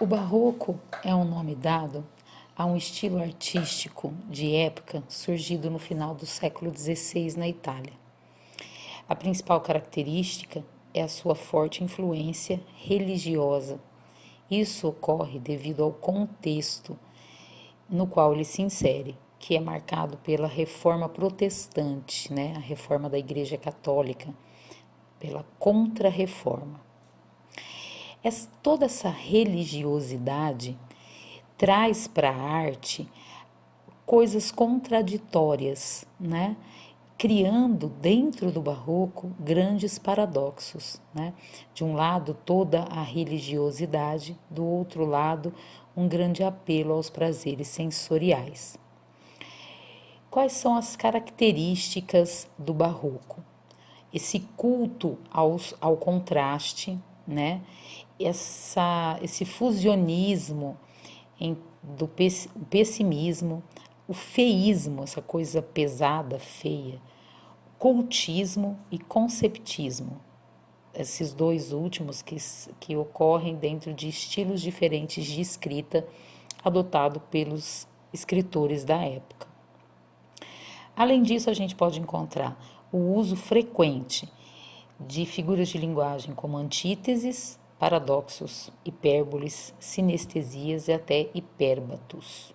O barroco é um nome dado a um estilo artístico de época surgido no final do século XVI na Itália. A principal característica é a sua forte influência religiosa. Isso ocorre devido ao contexto no qual ele se insere, que é marcado pela reforma protestante, né? A reforma da Igreja Católica, pela Contra-Reforma. Toda essa religiosidade traz para a arte coisas contraditórias, né? Criando dentro do barroco grandes paradoxos, né? De um lado toda a religiosidade, do outro lado um grande apelo aos prazeres sensoriais. Quais são as características do barroco? Esse culto ao contraste, né? Esse fusionismo do pessimismo, o feísmo, essa coisa pesada, feia, cultismo e conceptismo. Esses dois últimos que ocorrem dentro de estilos diferentes de escrita adotado pelos escritores da época. Além disso, a gente pode encontrar o uso frequente de figuras de linguagem como antíteses, paradoxos, hipérboles, sinestesias e até hipérbatos.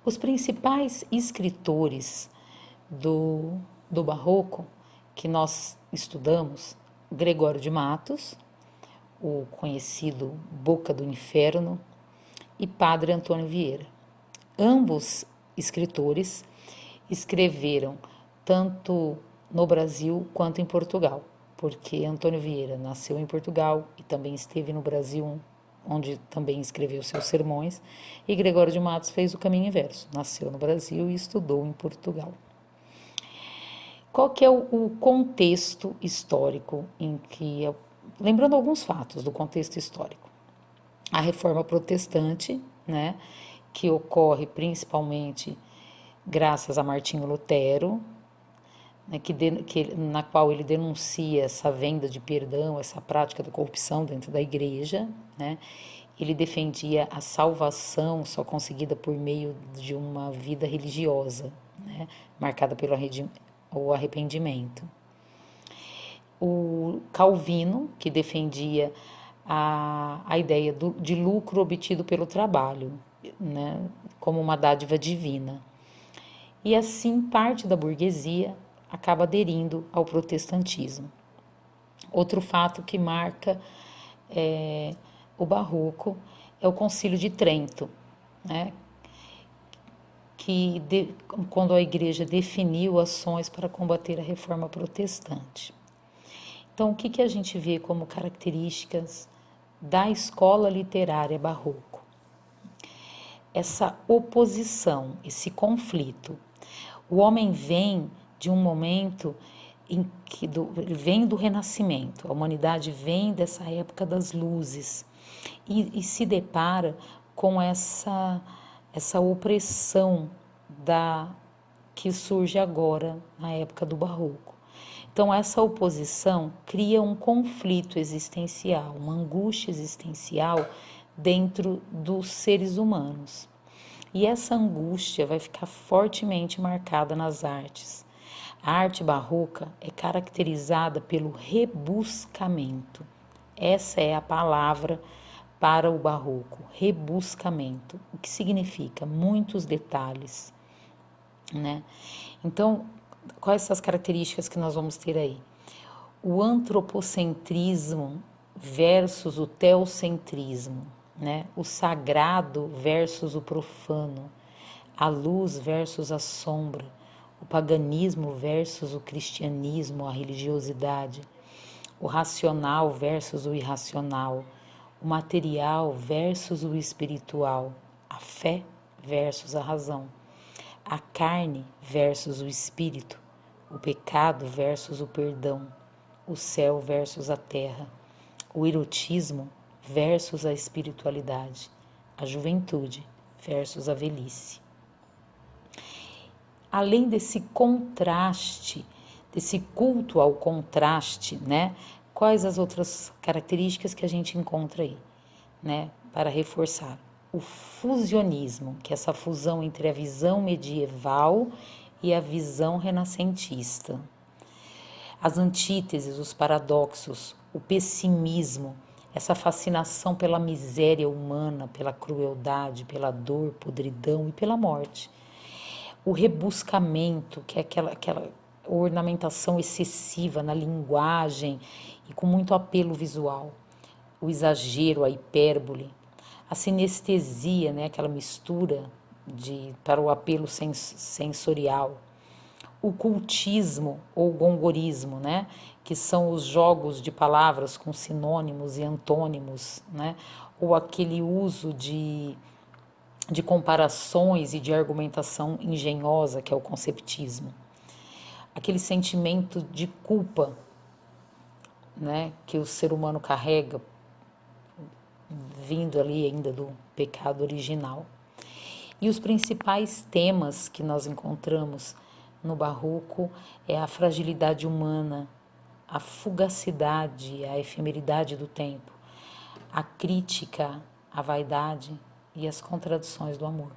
Os principais escritores do barroco que nós estudamos, Gregório de Matos, o conhecido Boca do Inferno, e Padre Antônio Vieira. Ambos escritores escreveram tanto no Brasil quanto em Portugal, porque Antônio Vieira nasceu em Portugal e também esteve no Brasil, onde também escreveu seus sermões, e Gregório de Matos fez o caminho inverso, nasceu no Brasil e estudou em Portugal. Qual que é o contexto histórico em que, lembrando alguns fatos do contexto histórico, a Reforma Protestante, né, que ocorre principalmente graças a Martinho Lutero, né, na qual ele denuncia essa venda de perdão, essa prática da corrupção dentro da igreja, né? Ele defendia a salvação só conseguida por meio de uma vida religiosa, né, marcada pelo arrependimento. O Calvino, que defendia a ideia de lucro obtido pelo trabalho, né, como uma dádiva divina. E assim parte da burguesia acaba aderindo ao protestantismo. Outro fato que marca o barroco é o Concílio de Trento, né, quando a igreja definiu ações para combater a reforma protestante. Então, o que a gente vê como características da escola literária barroco? Essa oposição, esse conflito. O homem vem de um momento ele vem do Renascimento, a humanidade vem dessa época das luzes e se depara com essa opressão que surge agora na época do Barroco. Então essa oposição cria um conflito existencial, uma angústia existencial dentro dos seres humanos. E essa angústia vai ficar fortemente marcada nas artes. A arte barroca é caracterizada pelo rebuscamento. Essa é a palavra para o barroco, rebuscamento. O que significa? Muitos detalhes, né? Então, quais são as características que nós vamos ter aí? O antropocentrismo versus o teocentrismo, né? O sagrado versus o profano, a luz versus a sombra, o paganismo versus o cristianismo, a religiosidade, o racional versus o irracional, o material versus o espiritual, a fé versus a razão, a carne versus o espírito, o pecado versus o perdão, o céu versus a terra, o erotismo versus a espiritualidade, a juventude versus a velhice. Além desse contraste, desse culto ao contraste, né, Quais as outras características que a gente encontra aí, né, para reforçar? O fusionismo, que é essa fusão entre a visão medieval e a visão renascentista. As antíteses, os paradoxos, o pessimismo, essa fascinação pela miséria humana, pela crueldade, pela dor, podridão e pela morte. O rebuscamento, que é aquela ornamentação excessiva na linguagem e com muito apelo visual. O exagero, a hipérbole. A sinestesia, né, aquela mistura para o apelo sensorial. O cultismo ou gongorismo, né, que são os jogos de palavras com sinônimos e antônimos, né, ou aquele uso de comparações e de argumentação engenhosa, que é o conceptismo. Aquele sentimento de culpa, né, que o ser humano carrega, vindo ali ainda do pecado original. E os principais temas que nós encontramos no Barroco é a fragilidade humana, a fugacidade, a efemeridade do tempo, a crítica, a vaidade e as contradições do amor.